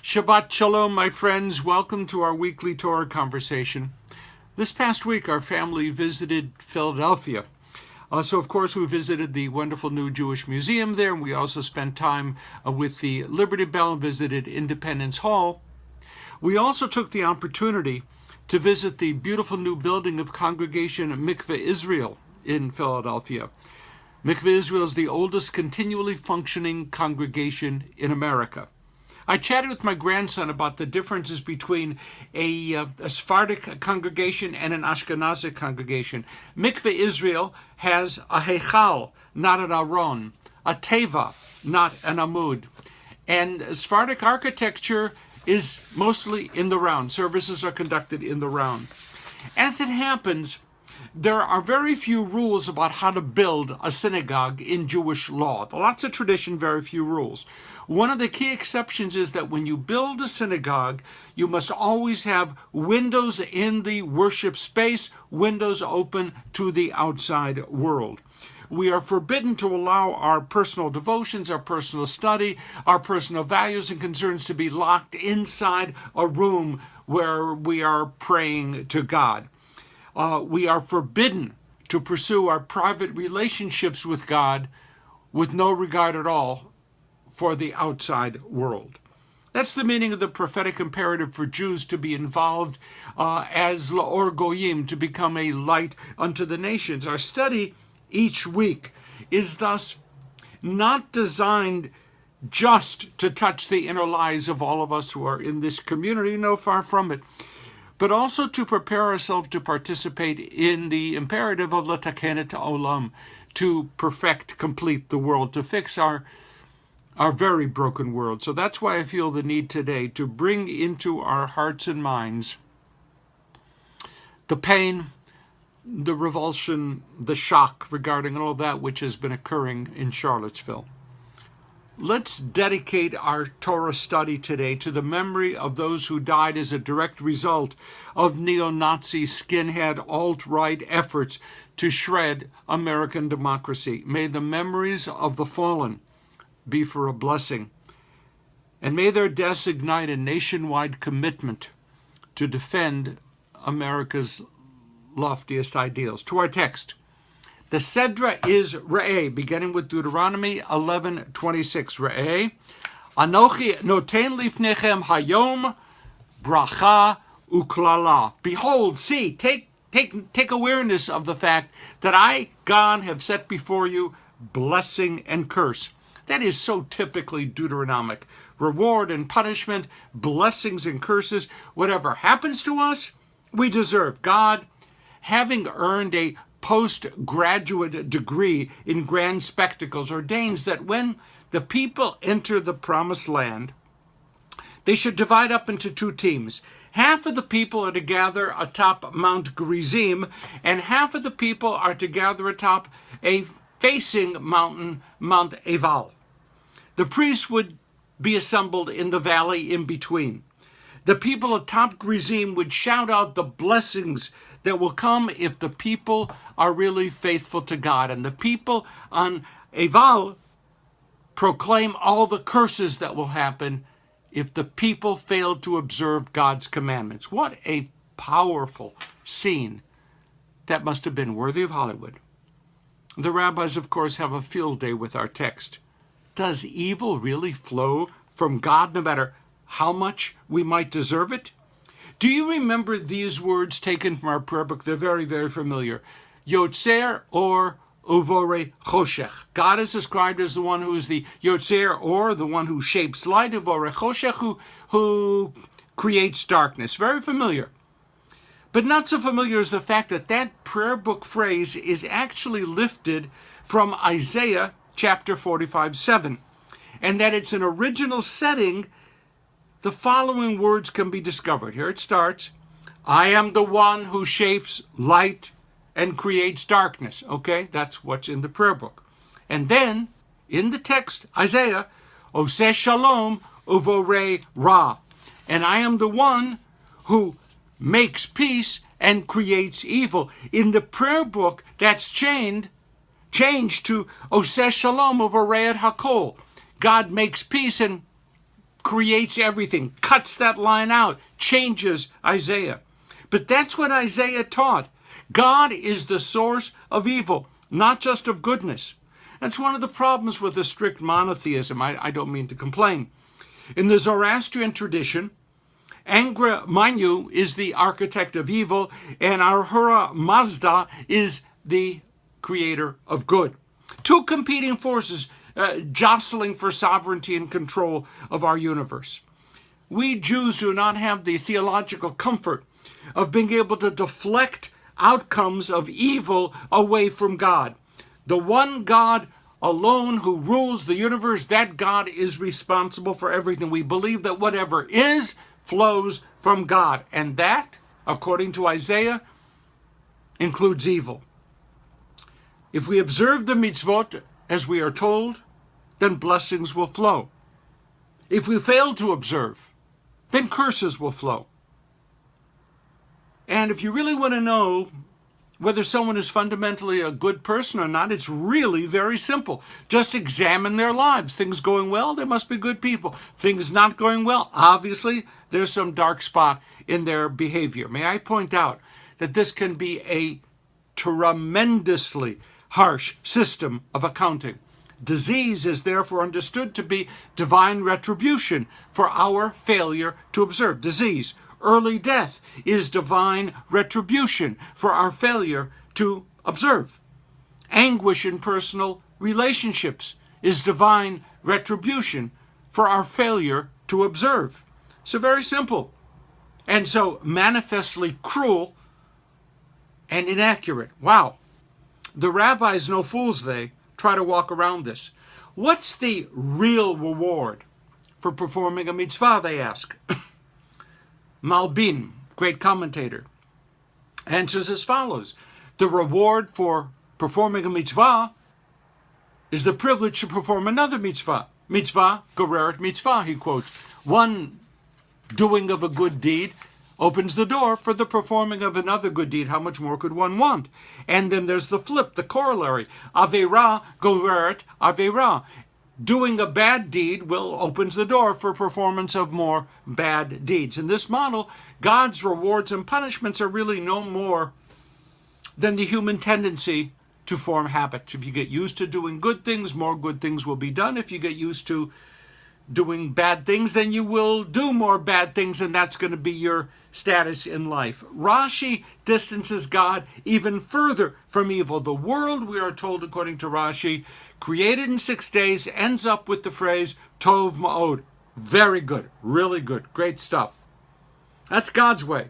Shabbat Shalom, my friends. Welcome to our weekly Torah conversation. This past week, our family visited Philadelphia. So, of course, we visited the wonderful new Jewish Museum there, and we also spent time with the Liberty Bell and visited Independence Hall. We also took the opportunity to visit the beautiful new building of Congregation Mikveh Israel in Philadelphia. Mikveh Israel is the oldest continually functioning congregation in America. I chatted with my grandson about the differences between a Sephardic congregation and an Ashkenazic congregation. Mikveh Israel has a heichal, not an aron, a teva, not an amud. And Sephardic architecture is mostly in the round. Services are conducted in the round. As it happens, there are very few rules about how to build a synagogue in Jewish law. Lots of tradition, very few rules. One of the key exceptions is that when you build a synagogue, you must always have windows in the worship space, windows open to the outside world. We are forbidden to allow our personal devotions, our personal study, our personal values and concerns to be locked inside a room where we are praying to God. We are forbidden to pursue our private relationships with God with no regard at all for the outside world. That's the meaning of the prophetic imperative for Jews to be involved as La'or Goyim, to become a light unto the nations. Our study each week is thus not designed just to touch the inner lives of all of us who are in this community, no, far from it, but also to prepare ourselves to participate in the imperative of Latakenet Olam, to perfect, complete the world, to fix our very broken world. So that's why I feel the need today to bring into our hearts and minds the pain, the revulsion, the shock regarding all that which has been occurring in Charlottesville. Let's dedicate our Torah study today to the memory of those who died as a direct result of neo-Nazi, skinhead, alt-right efforts to shred American democracy. May the memories of the fallen be for a blessing, and may their deaths ignite a nationwide commitment to defend America's loftiest ideals. To our text. The Sedra is Re'eh, beginning with Deuteronomy 11:26. Re'eh, Anochi noten lifnechem hayom bracha uklala. Behold, see, take awareness of the fact that I, God, have set before you blessing and curse. That is so typically Deuteronomic. Reward and punishment, blessings and curses. Whatever happens to us, we deserve. God, having earned a postgraduate degree in grand spectacles, ordains that when the people enter the promised land, they should divide up into two teams. Half of the people are to gather atop Mount Gerizim, and half of the people are to gather atop a facing mountain, Mount Eval. The priests would be assembled in the valley in between. The people atop Gerizim would shout out the blessings that will come if the people are really faithful to God. And the people on Eval proclaim all the curses that will happen if the people fail to observe God's commandments. What a powerful scene. That must have been worthy of Hollywood. The rabbis, of course, have a field day with our text. Does evil really flow from God no matter how much we might deserve it? Do you remember these words taken from our prayer book? They're very, very familiar. Yotzer or Uvore Choshech. God is described as the one who is the Yotzer, or the one who shapes light, Uvore Choshech, who creates darkness. Very familiar. But not so familiar is the fact that that prayer book phrase is actually lifted from Isaiah chapter 45:7, and that it's an original setting. The following words can be discovered. Here it starts. I am the one who shapes light and creates darkness. Okay, that's what's in the prayer book. And then, in the text, Isaiah, Oseh Shalom Uvorei Ra. And I am the one who makes peace and creates evil. In the prayer book, that's changed to Oseh Shalom Uvorei Hakol. God makes peace and creates everything, cuts that line out, changes Isaiah. But that's what Isaiah taught. God is the source of evil, not just of goodness. That's one of the problems with a strict monotheism. I don't mean to complain. In the Zoroastrian tradition, Angra Mainyu is the architect of evil, and Ahura Mazda is the creator of good. Two competing forces jostling for sovereignty and control of our universe. We Jews do not have the theological comfort of being able to deflect outcomes of evil away from God. The one God alone who rules the universe, that God is responsible for everything. We believe that whatever is flows from God, and that, according to Isaiah, includes evil. If we observe the mitzvot as we are told, then blessings will flow. If we fail to observe, then curses will flow. And if you really want to know whether someone is fundamentally a good person or not, it's really very simple. Just examine their lives. Things going well, they must be good people. Things not going well, obviously, there's some dark spot in their behavior. May I point out that this can be a tremendously harsh system of accounting. Disease is therefore understood to be divine retribution for our failure to observe. Disease. Early death is divine retribution for our failure to observe. Anguish in personal relationships is divine retribution for our failure to observe. So very simple. And so manifestly cruel and inaccurate. Wow. The rabbis, no fools they, try to walk around this. What's the real reward for performing a mitzvah, they ask. Malbim, great commentator, answers as follows. The reward for performing a mitzvah is the privilege to perform another mitzvah. Mitzvah, gereret mitzvah, he quotes. One doing of a good deed opens the door for the performing of another good deed. How much more could one want? And then there's the flip, the corollary. Aveira, gereret, aveira. Doing a bad deed opens the door for performance of more bad deeds. In this model, God's rewards and punishments are really no more than the human tendency to form habits. If you get used to doing good things, more good things will be done. If you get used to doing bad things, then you will do more bad things, and that's going to be your status in life. Rashi distances God even further from evil. The world, we are told according to Rashi, created in 6 days, ends up with the phrase tov ma'od. Very good, really good, great stuff. That's God's way.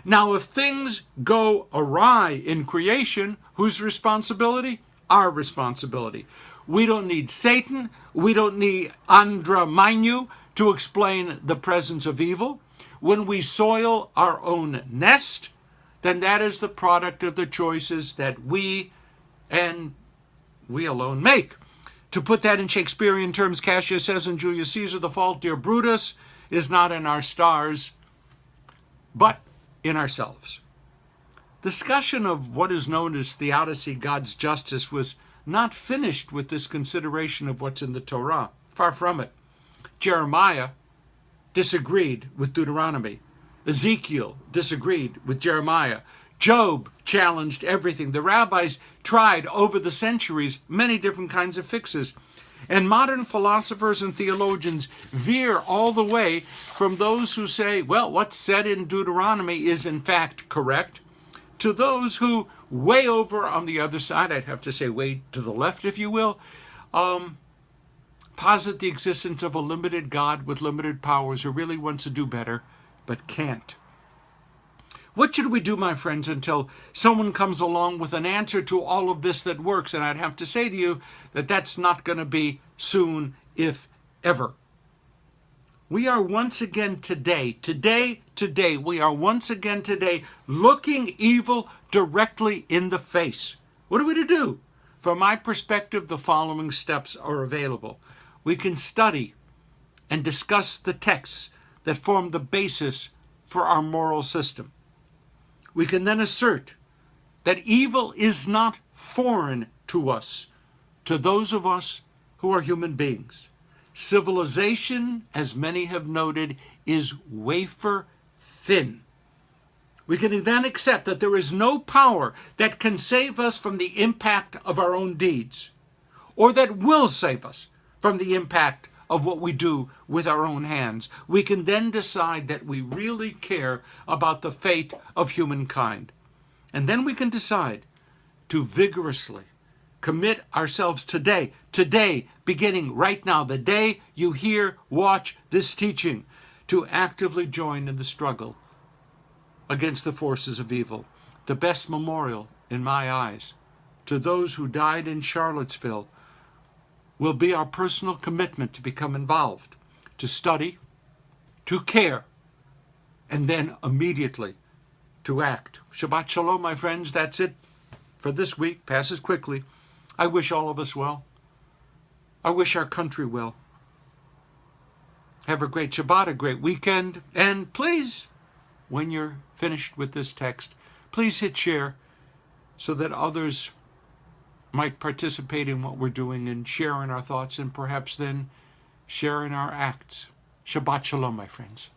Now, if things go awry in creation, whose responsibility? Our responsibility. We don't need Satan. We don't need Andra Mainyu to explain the presence of evil. When we soil our own nest, then that is the product of the choices that we and we alone make. To put that in Shakespearean terms, Cassius says in Julius Caesar, the fault, dear Brutus, is not in our stars, but in ourselves. Discussion of what is known as theodicy, God's justice, was not finished with this consideration of what's in the Torah. Far from it. Jeremiah disagreed with Deuteronomy. Ezekiel disagreed with Jeremiah. Job challenged everything. The rabbis tried over the centuries many different kinds of fixes. And modern philosophers and theologians veer all the way from those who say, well, what's said in Deuteronomy is in fact correct, to those who way over on the other side, I'd have to say way to the left, if you will, posit the existence of a limited God with limited powers who really wants to do better, but can't. What should we do, my friends, until someone comes along with an answer to all of this that works? And I'd have to say to you that that's not going to be soon, if ever. We are once again today, we are once again today looking evil directly in the face. What are we to do? From my perspective, the following steps are available. We can study and discuss the texts that form the basis for our moral system. We can then assert that evil is not foreign to us, to those of us who are human beings. Civilization, as many have noted, is wafer thin. We can then accept that there is no power that can save us from the impact of our own deeds, or that will save us from the impact of what we do with our own hands. We can then decide that we really care about the fate of humankind. And then we can decide to vigorously commit ourselves today, beginning right now, the day you hear, watch this teaching, to actively join in the struggle against the forces of evil. The best memorial, in my eyes, to those who died in Charlottesville will be our personal commitment to become involved, to study, to care, and then immediately to act. Shabbat Shalom, my friends. That's it for this week. Passes quickly. I wish all of us well. I wish our country well. Have a great Shabbat, a great weekend. And please, when you're finished with this text, please hit share so that others might participate in what we're doing and share in our thoughts and perhaps then share in our acts. Shabbat Shalom, my friends.